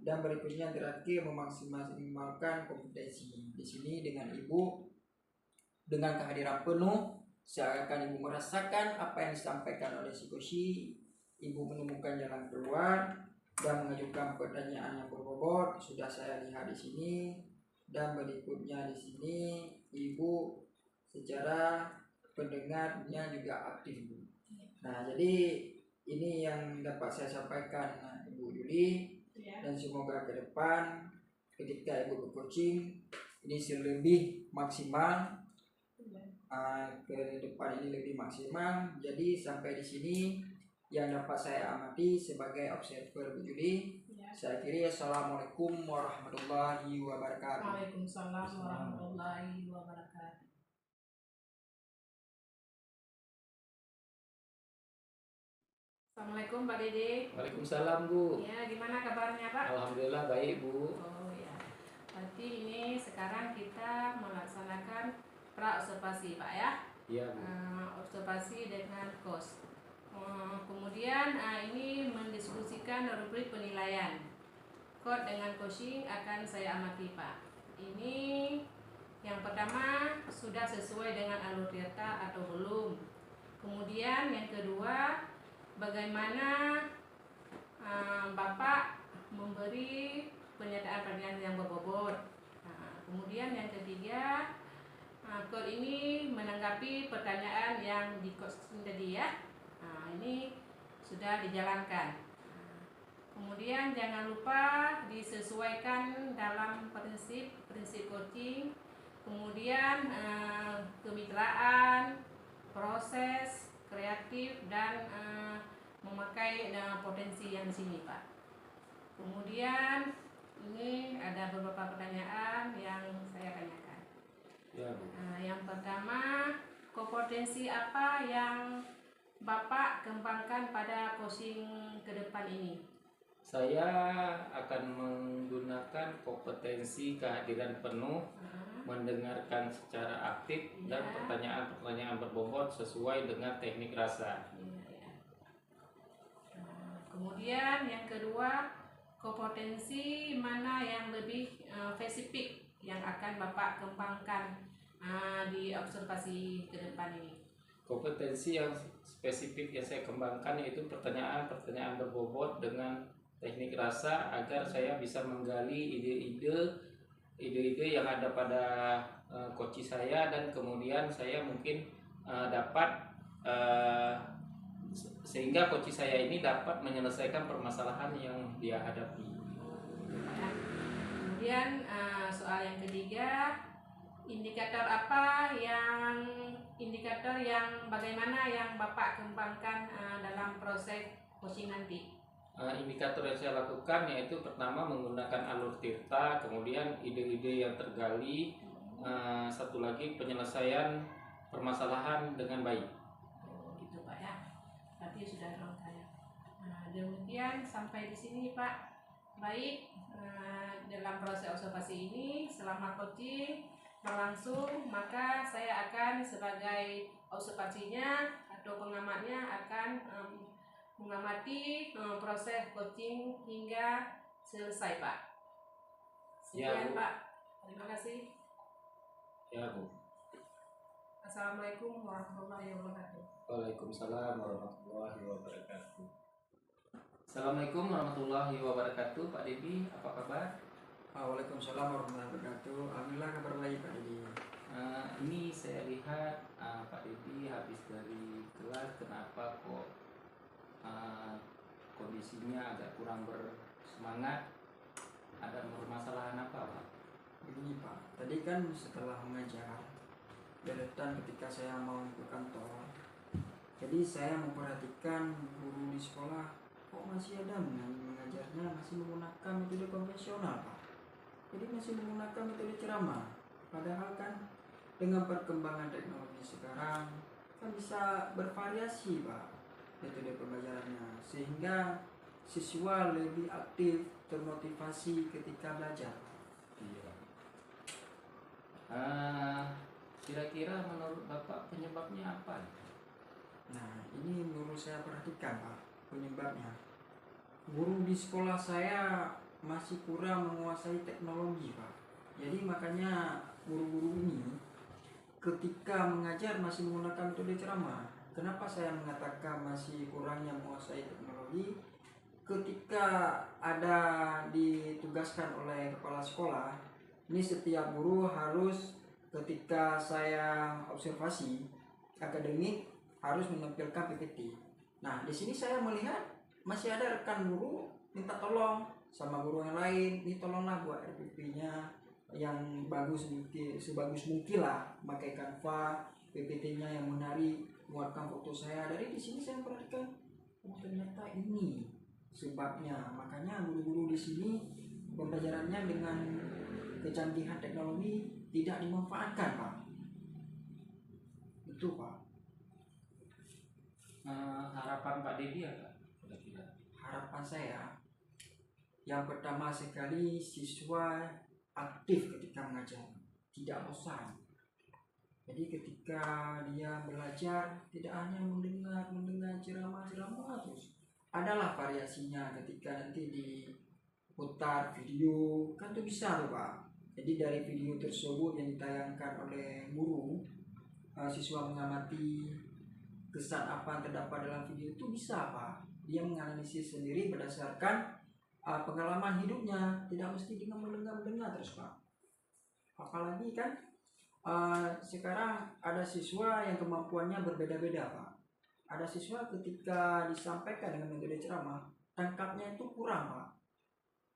Dan berikutnya terakhir memaksimalkan kompetensi. Di sini dengan Ibu dengan kehadiran penuh, seakan Ibu merasakan apa yang disampaikan oleh si coach, Ibu menemukan jalan keluar dan mengajukan pertanyaan yang berbobot. Sudah saya lihat di sini. Dan berikutnya di sini Ibu secara pendengarnya juga aktif. Nah, jadi ini yang dapat saya sampaikan Ibu Juli, dan semoga ke depan ketika Ibu bercoaching ini lebih maksimal, ke depan ini lebih maksimal. Jadi sampai di sini yang dapat saya amati sebagai observer Bu Juli. Saya kira assalamualaikum warahmatullahi wabarakatuh. Waalaikumsalam warahmatullahi wabarakatuh. Assalamualaikum Pak Dede. Waalaikumsalam Bu. Ya, gimana kabarnya Pak? Alhamdulillah baik Bu. Oh ya, berarti ini sekarang kita melaksanakan pra-observasi Pak ya? Iya Bu. Observasi dengan kos. Kemudian ini mendiskusikan rubrik penilaian. Kod dengan coaching akan saya amati Pak. Ini yang pertama sudah sesuai dengan alur tirta atau belum. Kemudian yang kedua, bagaimana Bapak memberi pernyataan-pernyataan yang berbobot. Kemudian yang ketiga, kod ini menanggapi pertanyaan yang di coaching tadi ya. Ini sudah dijalankan. Kemudian jangan lupa disesuaikan dalam prinsip coaching. Kemudian kemitraan, proses, kreatif, dan memakai potensi yang di sini Pak. Kemudian ini ada beberapa pertanyaan yang saya tanyakan. Ya Bu. Yang pertama, kompetensi apa yang Bapak kembangkan pada coaching ke depan ini? Saya akan menggunakan kompetensi kehadiran penuh, mendengarkan secara aktif, dan Ya. pertanyaan-pertanyaan berbobot sesuai dengan teknik rasa. Iya, ya. Kemudian yang kedua, kompetensi mana yang lebih spesifik yang akan Bapak kembangkan di observasi ke depan ini? Kompetensi yang spesifik yang saya kembangkan yaitu pertanyaan-pertanyaan berbobot dengan teknik rasa agar saya bisa menggali ide-ide yang ada pada coach saya, dan kemudian saya mungkin dapat sehingga coach saya ini dapat menyelesaikan permasalahan yang dia hadapi. Ya. Kemudian soal yang ketiga, indikator yang bagaimana yang Bapak kembangkan dalam proses coaching nanti? Indikator yang saya lakukan yaitu pertama menggunakan alur tirta, kemudian ide-ide yang tergali, satu lagi penyelesaian permasalahan dengan baik. Oh, gitu Pak ya. Berarti sudah lengkap ya. Demikian sampai di sini Pak. Baik, dalam proses observasi ini selama coaching berlangsung, maka saya akan sebagai observasinya atau pengamatnya akan mengamati proses coaching hingga selesai Pak. Ya, Sekian Bu. Pak. Terima kasih. Ya, Bu. Assalamualaikum warahmatullahi wabarakatuh. Waalaikumsalam warahmatullahi wabarakatuh. Assalamualaikum warahmatullahi wabarakatuh. Pak Dedi, apa kabar? Waalaikumsalam warahmatullahi wabarakatuh. Alhamdulillah kabar baik Pak Dedi. Ini saya lihat Pak Dedi habis dari kelas, kenapa kok kondisinya agak kurang bersemangat? Ada permasalahan apa, Pak? Begini Pak, tadi kan setelah mengajar deretan ketika saya mau ke kantor, jadi saya memperhatikan guru di sekolah kok masih ada mengajarnya masih menggunakan metode konvensional Pak. Jadi masih menggunakan metode ceramah. Padahal kan dengan perkembangan teknologi sekarang kan bisa bervariasi Pak metode pembelajarannya, sehingga siswa lebih aktif, termotivasi ketika belajar. Iya. Kira-kira menurut Bapak penyebabnya apa? Nah, ini menurut saya perhatikan Pak penyebabnya. Guru di sekolah saya masih kurang menguasai teknologi Pak. Jadi makanya guru-guru ini ketika mengajar masih menggunakan metode ceramah. Kenapa saya mengatakan masih kurangnya menguasai teknologi? Ketika ada ditugaskan oleh kepala sekolah, ini setiap guru harus ketika saya observasi akademik harus menampilkan PPT. Nah, di sini saya melihat masih ada rekan guru minta tolong sama guru yang lain, ini tolonglah buat RPP-nya yang bagus mungkin, sebagus mungkin lah, pakai Canva, PPT-nya yang menarik, muatkan foto saya. Dari di sini saya perhatikan, oh ternyata ini sebabnya. Makanya guru-guru di sini pembelajarannya dengan kecanggihan teknologi tidak dimanfaatkan Pak. Itu Pak. Harapan Pak Dedi apa? Kira-kira. Harapan saya yang pertama sekali siswa aktif ketika mengajar, tidak bosan. Jadi ketika dia belajar tidak hanya mendengar ceramah terus. Adalah variasinya ketika nanti diputar video, kan itu bisa tuh Pak. Jadi dari video tersebut yang ditayangkan oleh guru, siswa mengamati kesan apa yang terdapat dalam video itu bisa Pak. Dia menganalisis sendiri berdasarkan pengalaman hidupnya, tidak mesti dengan mendengar terus Pak. Apalagi kan sekarang ada siswa yang kemampuannya berbeda-beda Pak. Ada siswa ketika disampaikan dengan metode ceramah, tangkapnya itu kurang Pak.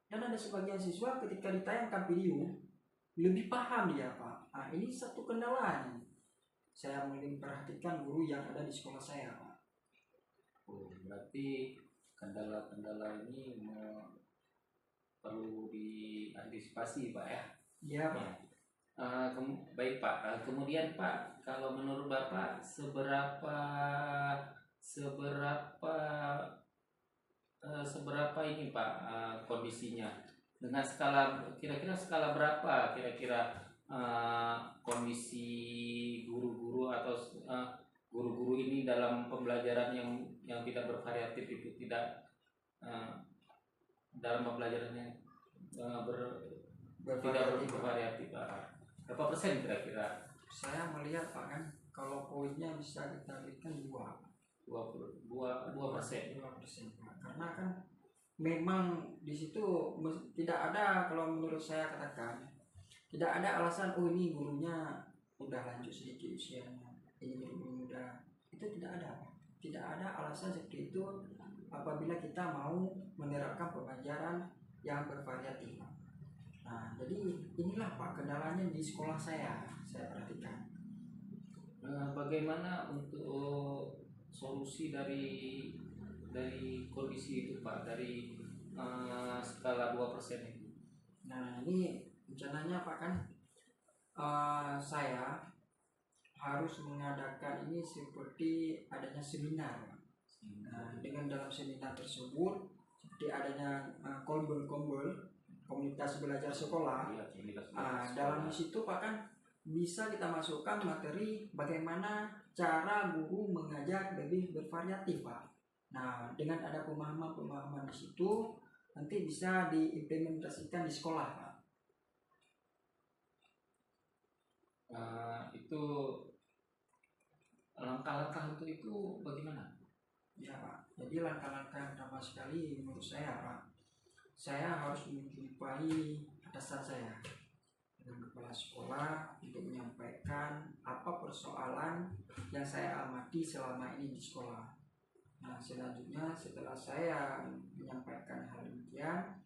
Dan ada sebagian siswa ketika ditayangkan video lebih paham dia Pak. Nah, ini satu kendala nih. Saya mungkin perhatikan guru yang ada di sekolah saya Pak. Oh, berarti kendala-kendala ini perlu diantisipasi Pak ya? Iya Pak. Baik Pak. Kemudian Pak, kalau menurut Bapak seberapa ini Pak, kondisinya dengan skala kira-kira skala berapa kira-kira kondisi guru-guru atau guru-guru ini dalam pembelajaran yang tidak bervariatif itu tidak dalam pembelajaran yang tidak bervariatif Pak. Berapa persen kira-kira? Saya melihat Pak kan kalau poinnya bisa kita berikan 2%. 2%. 2%, Pak. Karena kan memang di situ tidak ada, kalau menurut saya katakan tidak ada alasan ini gurunya udah lanjut sedikit usianya, ini guru muda, itu tidak ada Pak. Tidak ada alasan seperti itu apabila kita mau menerapkan pembelajaran yang bervariatif Pak. Nah, jadi inilah Pak kendalanya di sekolah saya perhatikan. Bagaimana untuk solusi dari kondisi itu Pak, dari skala 2% itu? Nah, ini rencananya Pak kan saya harus mengadakan ini seperti adanya seminar Pak. Nah, dengan dalam seminar tersebut seperti adanya kombel-kombel komunitas belajar sekolah. Dalam situ Pak kan bisa kita masukkan materi bagaimana cara guru mengajar lebih bervariatif Pak. Nah, dengan ada pemahaman di situ nanti bisa diimplementasikan di sekolah Pak. Itu langkah-langkah untuk itu bagaimana? Ya Pak, jadi langkah-langkah yang pertama sekali menurut saya Pak, saya harus menjumpai atasan saya dengan kepala sekolah untuk menyampaikan apa persoalan yang saya amati selama ini di sekolah. Nah, selanjutnya setelah saya menyampaikan hal demikian,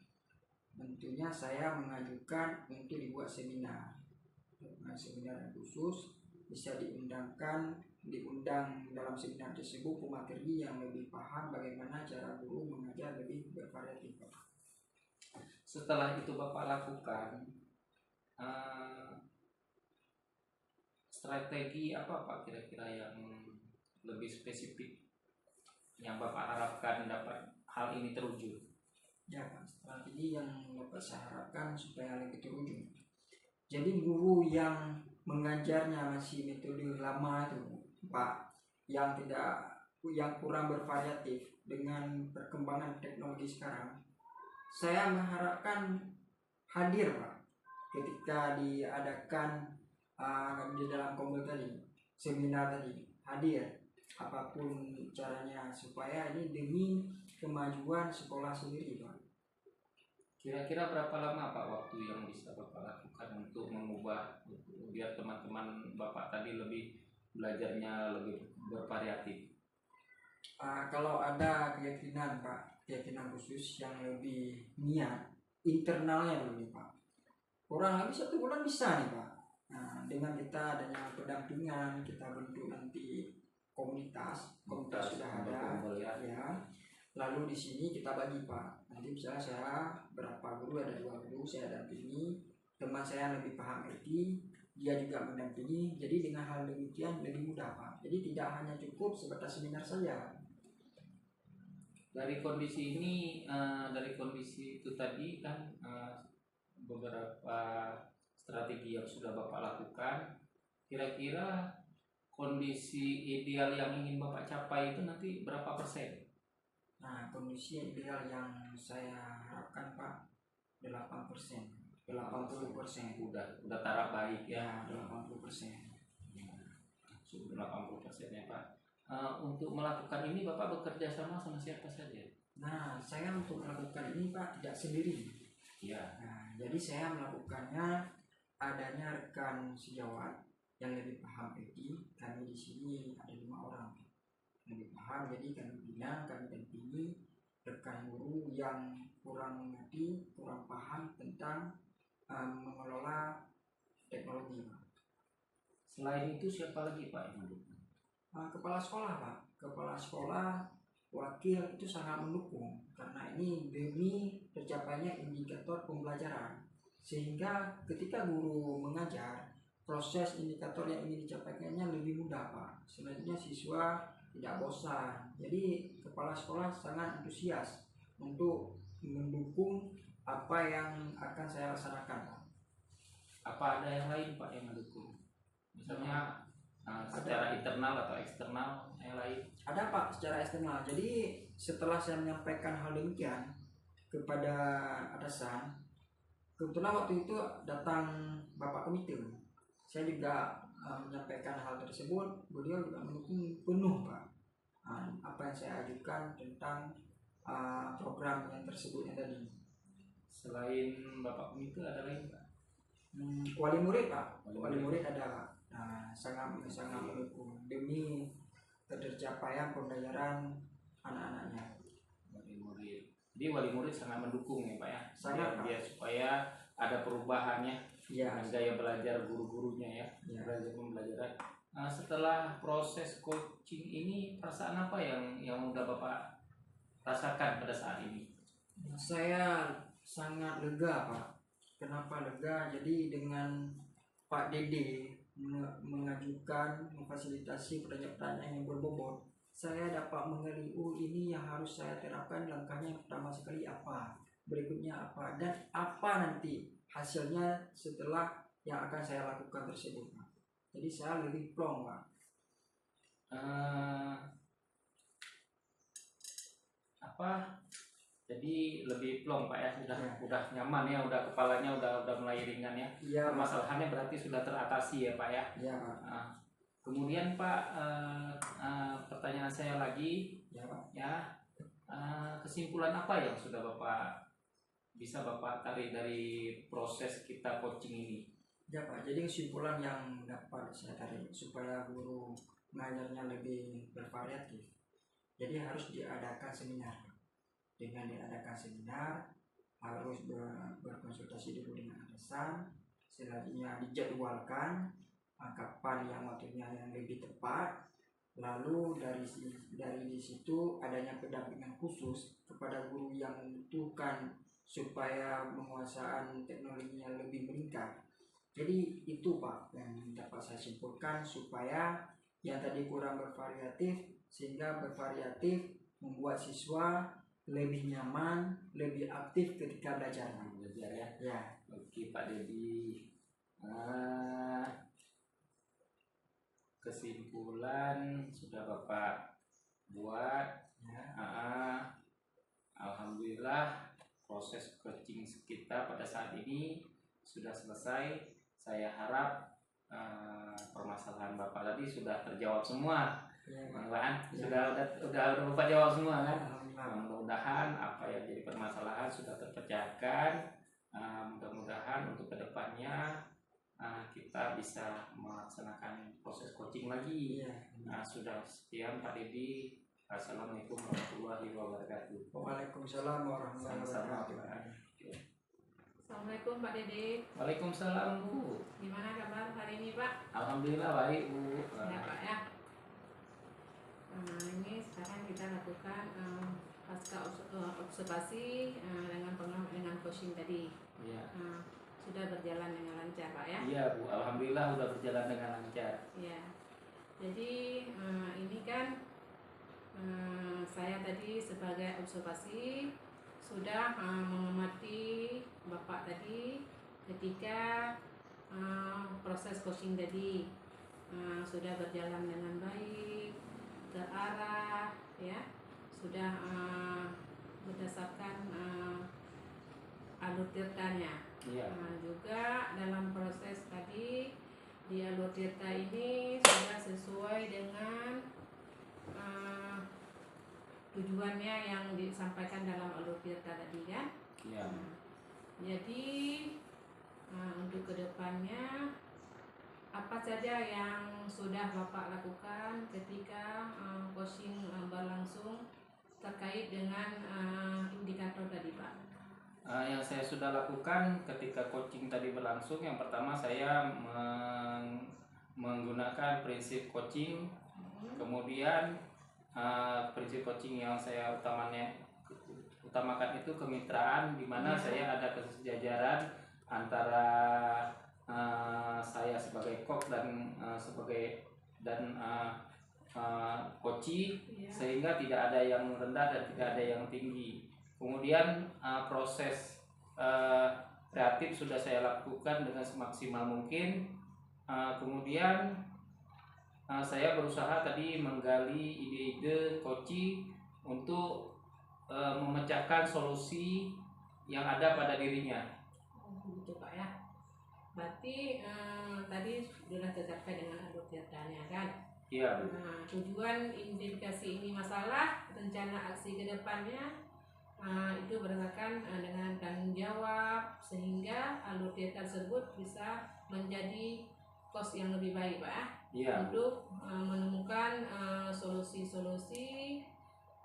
tentunya saya mengajukan untuk dibuat seminar. Seminar yang khusus bisa diundang dalam seminar tersebut pemateri yang lebih paham bagaimana cara guru mengajar lebih bervariatif. Setelah itu Bapak lakukan strategi apa Pak kira-kira yang lebih spesifik yang Bapak harapkan dapat hal ini terwujud? Ya Pak, strategi yang dapat saya harapkan supaya lebih terwujud. Jadi guru yang mengajarnya masih metode lama itu Pak, yang kurang bervariatif dengan perkembangan teknologi sekarang, saya mengharapkan hadir Pak ketika diadakan di dalam kombel tadi, seminar tadi, hadir apapun caranya supaya ini demi kemajuan sekolah sendiri Pak. Kira-kira berapa lama Pak waktu yang bisa Bapak lakukan untuk mengubah biar teman-teman Bapak tadi lebih belajarnya lebih bervariatif? Kalau ada keyakinan Pak, keyakinan khusus yang lebih niat internalnya dulu Pak, kurang lebih 1 bulan bisa nih Pak. Nah, dengan kita adanya pendampingan, kita bentuk nanti komunitas sudah ada ya. Lalu di sini kita bagi Pak. Nanti misalnya saya berapa guru, ada 2 guru saya dampingi, teman saya lebih paham IT, dia juga mendampingi. Jadi dengan hal demikian lebih mudah Pak. Jadi tidak hanya cukup sebatas seminar saja. Dari kondisi ini, dari kondisi itu tadi kan beberapa strategi yang sudah Bapak lakukan, kira-kira kondisi ideal yang ingin Bapak capai itu nanti berapa persen? Nah, kondisi ideal yang saya harapkan Pak 8%, 80%. Udah taraf baik ya. 80%. Sudah 80% ya Pak. Untuk melakukan ini Bapak bekerja sama siapa saja? Nah, saya untuk melakukan ini Pak tidak sendiri. Ya. Nah, jadi saya melakukannya adanya rekan sejawat yang lebih paham IT. Kami di sini ada 5 orang lebih paham, jadi kami dampingi rekan guru yang kurang mengerti, kurang paham tentang mengelola teknologi Pak. Selain itu siapa lagi Pak yang mendukung? Kepala sekolah Pak, kepala sekolah wakil itu sangat mendukung karena ini demi tercapainya indikator pembelajaran, sehingga ketika guru mengajar proses indikator yang ingin dicapainya lebih mudah Pak. Selanjutnya siswa tidak bosan. Jadi kepala sekolah sangat antusias untuk mendukung apa yang akan saya laksanakan, Pak. Apa ada yang lain Pak yang mendukung? Misalnya secara internal atau eksternal yang lain? Ada Pak, secara eksternal. Jadi setelah saya menyampaikan hal demikian kepada atasan, kebetulan waktu itu datang Bapak Komite. Saya juga menyampaikan hal tersebut, beliau juga mendukung penuh Pak apa yang saya ajukan tentang program yang tersebut yang tadi. Selain Bapak Komite ada lain Pak? Wali murid Pak, Wali wali murid. murid ada Pak. Sangat mendukung demi tercapaian pembelajaran anak-anaknya. Wali murid. Jadi wali murid sangat mendukung ya Pak ya. Sangat, Pak. Dia supaya ada perubahannya Ya, dengan gaya belajar guru-gurunya ya. ya. Belajar pembelajaran. Setelah proses coaching ini perasaan apa yang udah Bapak rasakan pada saat ini? Saya sangat lega Pak. Kenapa lega? Jadi dengan Pak Dede mengajukan memfasilitasi pertanyaan-pertanyaan yang berbobot, saya dapat mengenali ini yang harus saya terapkan. Langkahnya yang pertama sekali apa, berikutnya apa, dan apa nanti hasilnya setelah yang akan saya lakukan tersebut Pak. Jadi saya lebih plong Pak. Jadi lebih plong Pak ya, Ya. udah nyaman ya, udah kepalanya udah mulai ringan ya. Iya Pak. Permasalahannya berarti sudah teratasi ya Pak ya. Iya Pak. Kemudian Pak, pertanyaan saya lagi Ya Pak. ya, kesimpulan apa yang sudah bisa Bapak tarik dari proses kita coaching ini? Ya Pak, jadi kesimpulan yang dapat saya tarik supaya guru mengajarnya lebih bervariatif, jadi harus diadakan seminar. Dengan diadakan seminar, harus berkonsultasi dulu dengan atasan, selanjutnya dijadwalkan kapan yang waktunya yang lebih tepat. Lalu dari situ adanya pendampingan khusus kepada guru yang membutuhkan supaya penguasaan teknologinya lebih meningkat. Jadi itu Pak yang dapat saya simpulkan, supaya yang tadi kurang bervariatif sehingga bervariatif membuat siswa lebih nyaman, lebih aktif ketika belajar. Belajar ya. Ya. Oke Pak Dedi. Kesimpulan sudah Bapak buat. Ya. Alhamdulillah proses coaching kita pada saat ini sudah selesai. Saya harap permasalahan Bapak tadi sudah terjawab semua. Ya. Malahan Ya. udah Bapak jawab semua kan? Alhamdulillah. Mudah-mudahan apa yang jadi permasalahan sudah terpecahkan. Mudah-mudahan untuk kedepannya kita bisa melaksanakan proses coaching lagi. Iya. Sudah sekian Pak Dedi. Assalamualaikum warahmatullahi wabarakatuh. Waalaikumsalam warahmatullahi Sama-sama, wabarakatuh. Pak. Assalamualaikum Pak Dede. Waalaikumsalam Bu. Gimana kabar hari ini Pak? Alhamdulillah baik Bu. Ya Pak ya. Ini sekarang kita lakukan pasca observasi dengan coaching tadi. Iya. Sudah berjalan dengan lancar Pak ya. Iya Bu. Alhamdulillah udah berjalan dengan lancar. Ya. Jadi ini kan saya tadi sebagai observasi sudah mengamati Bapak tadi ketika proses coaching tadi sudah berjalan dengan baik, terarah ya, sudah berdasarkan alur tirtanya. Iya. Juga dalam proses tadi di alur tirta ini sudah sesuai dengan tujuannya yang disampaikan dalam alur tirta tadi kan. Iya. Jadi untuk kedepannya apa saja yang sudah Bapak lakukan ketika coaching berlangsung terkait dengan indikator tadi Pak? Yang saya sudah lakukan ketika coaching tadi berlangsung, yang pertama saya menggunakan prinsip coaching. Kemudian prinsip coaching yang saya utamakan itu kemitraan, di mana saya ada kesejajaran antara saya sebagai kok dan coachee, Ya. sehingga tidak ada yang rendah dan tidak ada yang tinggi. Kemudian proses kreatif sudah saya lakukan dengan semaksimal mungkin. Kemudian saya berusaha tadi menggali ide-ide coaching untuk memecahkan solusi yang ada pada dirinya. Begitu Pak ya. Berarti tadi sudah tercapai dengan alur teatranya kan? Iya. Tujuan identifikasi ini masalah, rencana aksi ke depannya itu berdasarkan dengan tanggung jawab sehingga alur teater tersebut bisa menjadi kos yang lebih baik Pak Iya. untuk menemukan solusi-solusi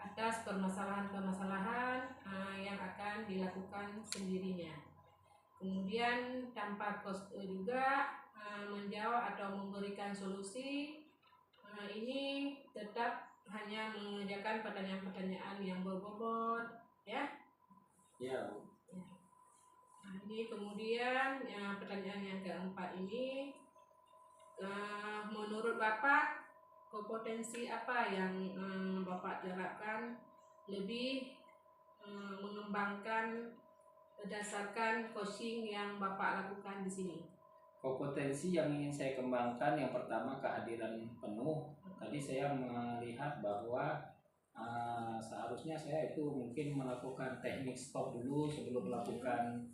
atas permasalahan-permasalahan yang akan dilakukan sendirinya. Kemudian tanpa kos juga menjawab atau memberikan solusi ini tetap hanya mengerjakan pertanyaan-pertanyaan yang berbobot ya. Iya. Nah, ini kemudian pertanyaan yang keempat ini menurut Bapak kompetensi apa yang Bapak terapkan lebih mengembangkan berdasarkan coaching yang Bapak lakukan di sini? Kompetensi yang ingin saya kembangkan yang pertama kehadiran penuh. Tadi saya melihat bahwa seharusnya saya itu mungkin melakukan teknik stop dulu sebelum melakukan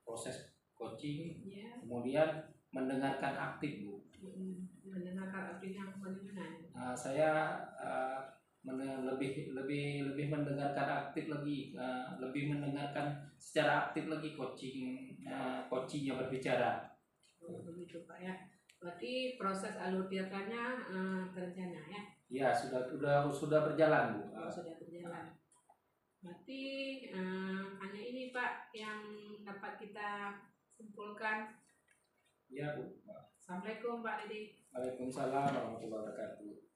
proses coaching. Ya. Kemudian mendengarkan aktif, Bu. Mendengarkan aktif yang bagaimana? Saya lebih mendengarkan aktif lagi, lebih mendengarkan secara aktif lagi coachingnya berbicara. Begitu Pak ya. Berarti proses alur teaternya terencana ya? Ya, sudah berjalan, Bu. Sudah berjalan. Berarti hanya ini Pak yang dapat kita simpulkan. Ya, Bu. Assalamualaikum Pak Didi. Waalaikumsalam warahmatullahi wabarakatuh.